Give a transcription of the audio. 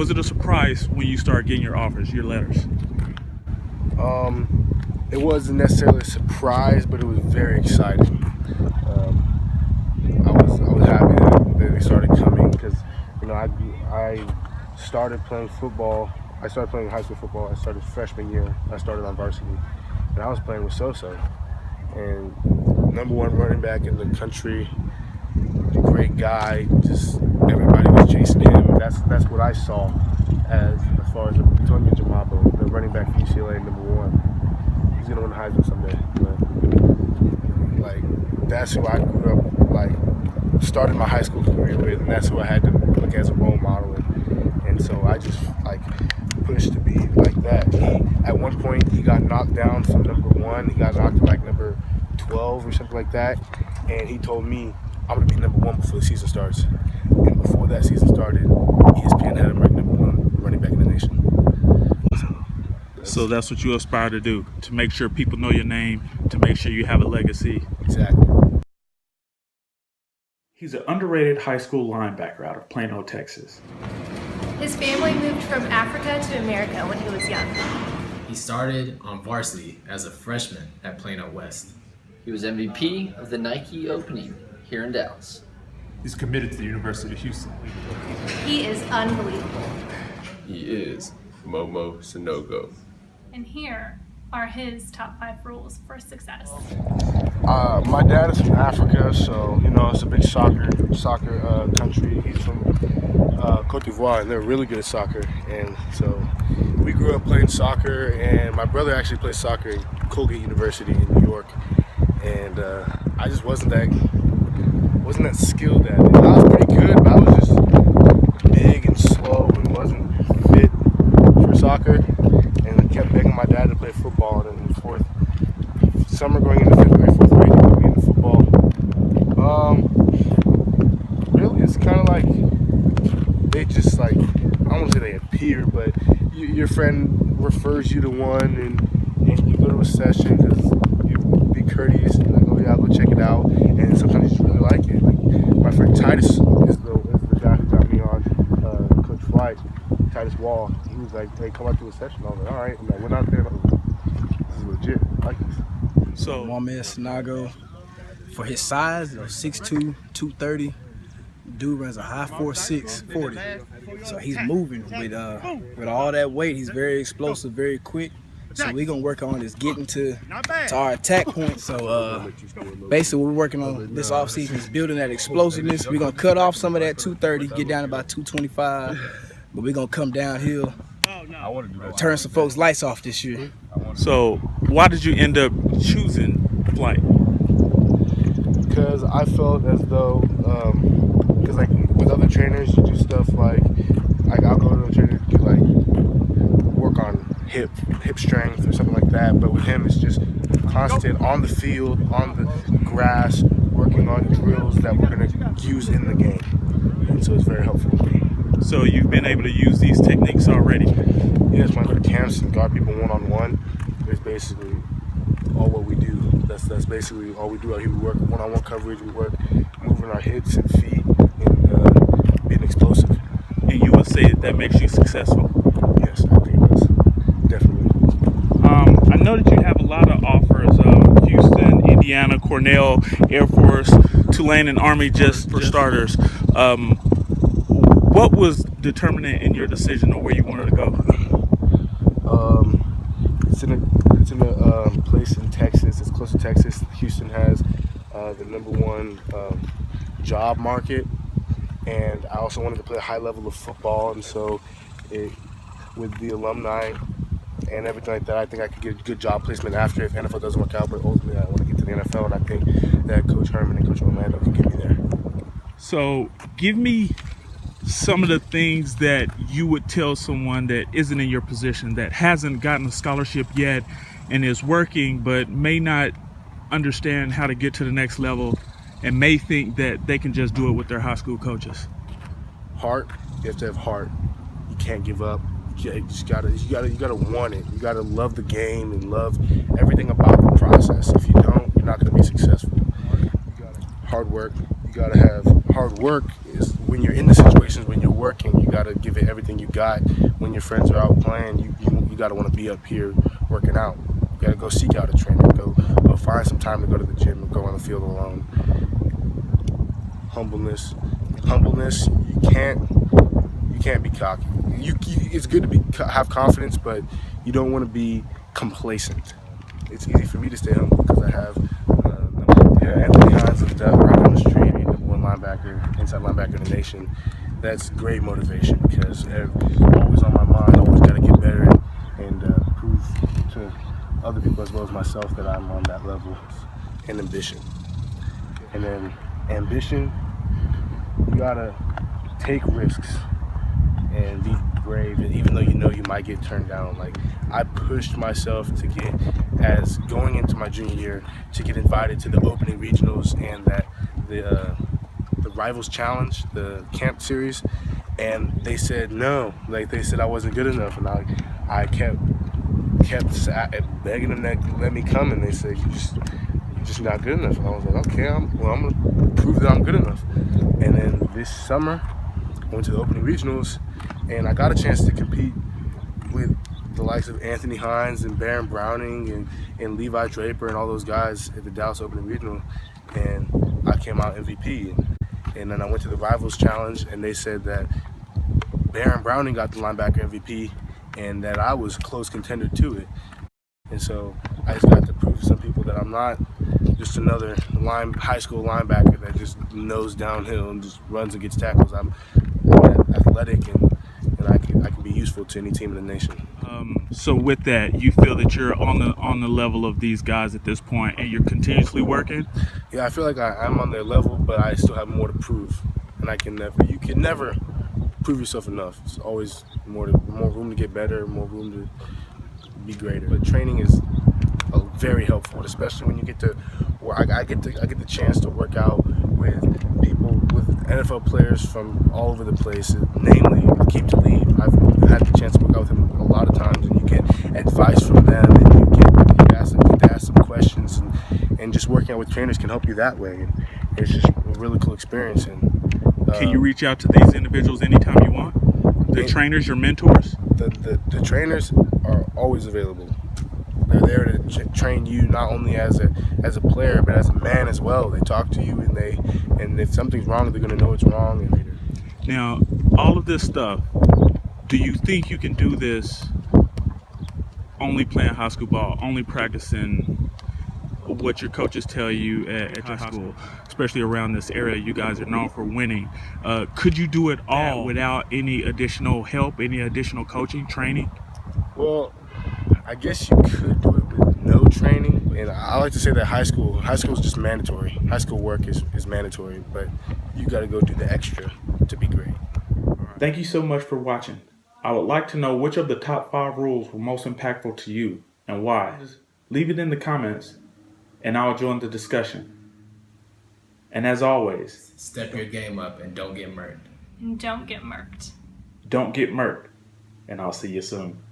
Was it a surprise when you started getting your offers, your letters? It wasn't necessarily a surprise, but it was very exciting. I was happy that they started coming because, you know, I started playing football. I started playing high school football. I started freshman year. I started on varsity, and I was playing with Soso, and #1 running back in the country. Great guy. Just everybody was chasing him. That's what I saw as far as Tony Jamabo, the running back for UCLA, #1. He's gonna win the Heisman someday. But like, that's who I grew up started my high school career with, and that's who I had to look as a role model. And so I just pushed to be like that. At one point, he got knocked down from #1. He got knocked to number 12 or something like that, and he told me, I'm gonna be #1 before the season starts. And before that season started, ESPN had him ranked #1 running back in the nation. So that's what you aspire to do, to make sure people know your name, to make sure you have a legacy. Exactly. He's an underrated high school linebacker out of Plano, Texas. His family moved from Africa to America when he was young. He started on varsity as a freshman at Plano West. He was MVP of the Nike opening here in Dallas. He's committed to the University of Houston. He is unbelievable. He is Momo Sanogo. And here are his top 5 rules for success. My dad is from Africa, so you know it's a big soccer country. He's from Cote d'Ivoire, and they're really good at soccer. And so we grew up playing soccer, and my brother actually plays soccer at Colgate University in New York. And I just wasn't that skilled at it. I was pretty good, but I was just big and slow and wasn't fit for soccer. And I kept begging my dad to play football. And in the summer going into 5th grade, 4th grade, he put me into football. Really, it's kind of like they just I don't want to say they appear, but your friend refers you to one, and you go to a session because you be courteous and like, oh yeah, I'll go check it out. And sometimes you just really like it. Like my friend Titus is the guy who got me on Coach Flight, Titus Wall. He was like, hey, come out to a session. I was like, all right. And I went out there and I was like, this is legit. I like this. So Mohamed Sanogo, for his size, 6'2", 230. Dude runs a high 4.6 40. So he's moving with all that weight. He's very explosive, very quick. So we're gonna work on is getting to our attack point. So basically what we're working on this offseason is building that explosiveness. We're gonna cut off some of that 230, get down to about 225, but we're gonna come downhill, turn some folks' lights off this year. So why did you end up choosing Flight? Because I felt as though, because with other trainers, you do stuff like I'll go to a trainer to work on hip strength or something like that. But with him, it's just constant on the field, on the grass, working on drills that we're gonna use in the game. And so it's very helpful to me. So you've been able to use these techniques already? Yes, when I go to camps and guard people one-on-one, it's basically all what we do. That's basically all we do out here. We work one-on-one coverage, we work moving our hips and feet and being explosive. And you would say that makes you successful? Yes, I think it does. Definitely. I know that you have a lot of offers of Houston, Indiana, Cornell, Air Force, Tulane, and Army, just for starters. What was determinant in your decision on where you wanted to go? It's in a place in Texas. It's close to Texas. Houston has the #1 job market, and I also wanted to play a high level of football, and so with the alumni and everything like that, I think I could get a good job placement after if NFL doesn't work out. But ultimately, I want to get to the NFL, and I think that Coach Herman and Coach Orlando can get me there. So give me some of the things that you would tell someone that isn't in your position, that hasn't gotten a scholarship yet and is working but may not understand how to get to the next level and may think that they can just do it with their high school coaches. Heart. You have to have heart. You can't give up. You gotta want it. You gotta love the game and love everything about the process. If you don't, you're not gonna be successful. Hard work. You gotta have hard work is when you're in the situations when you're working, you got to give it everything you got. When your friends are out playing, you got to want to be up here working out. You got to go seek out a trainer, go find some time to go to the gym and go on the field alone. Humbleness, you can't be cocky. It's good to have confidence, but you don't want to be complacent. It's easy for me to stay humble because I have Anthony Hines of Death right on the street, number one linebacker, inside linebacker in the nation. That's great motivation because always on my mind, always got to get better and prove to other people as well as myself that I'm on that level. And ambition. And then ambition, you gotta take risks and be brave, and even though you know you might get turned down. Like, I pushed myself to get, as going into my junior year, to get invited to the opening regionals and that the Rivals Challenge, the camp series, and they said no. Like, they said I wasn't good enough, and I kept begging them to let me come, and they said you're just not good enough. And I was like, okay, I'm gonna prove that I'm good enough. And then this summer, I went to the opening regionals, and I got a chance to compete with the likes of Anthony Hines and Baron Browning and Levi Draper and all those guys at the Dallas Opening Regional, and I came out MVP. And then I went to the Rivals Challenge, and they said that Baron Browning got the linebacker MVP and that I was close contender to it. And so I just got to prove to some people that I'm not just another high school linebacker that just knows downhill and just runs and gets tackles. I'm athletic and I can be useful to any team in the nation. So with that, you feel that you're on the level of these guys at this point, and you're continuously working? Yeah, I feel like I'm on their level, but I still have more to prove, and you can never prove yourself enough. It's always more room to get better, more room to be greater. But training is very helpful, especially when you get to where I get the chance to work out with people, with NFL players from all over the place, namely Akeem Talib. I've had the chance to work out with him a lot of times, and you get advice from them, and you get to ask some questions, and just working out with trainers can help you that way. And it's just a really cool experience. And can you reach out to these individuals anytime you want? The trainers, your mentors? The trainers are always available. They're there to train you not only as a player, but as a man as well. They talk to you, and if something's wrong, they're going to know it's wrong. Now, all of this stuff, do you think you can do this only playing high school ball, only practicing what your coaches tell you at your high school, especially around this area? You guys are known for winning. Could you do it all without any additional help, any additional coaching, training? Well, I guess you could do it with no training, and I like to say that high school is just mandatory. High school work is mandatory, but you got to go do the extra to be great. Thank you so much for watching. I would like to know which of the top 5 rules were most impactful to you and why. Leave it in the comments and I'll join the discussion. And as always, step your game up and don't get murked. And don't get merked. Don't get merked. And I'll see you soon.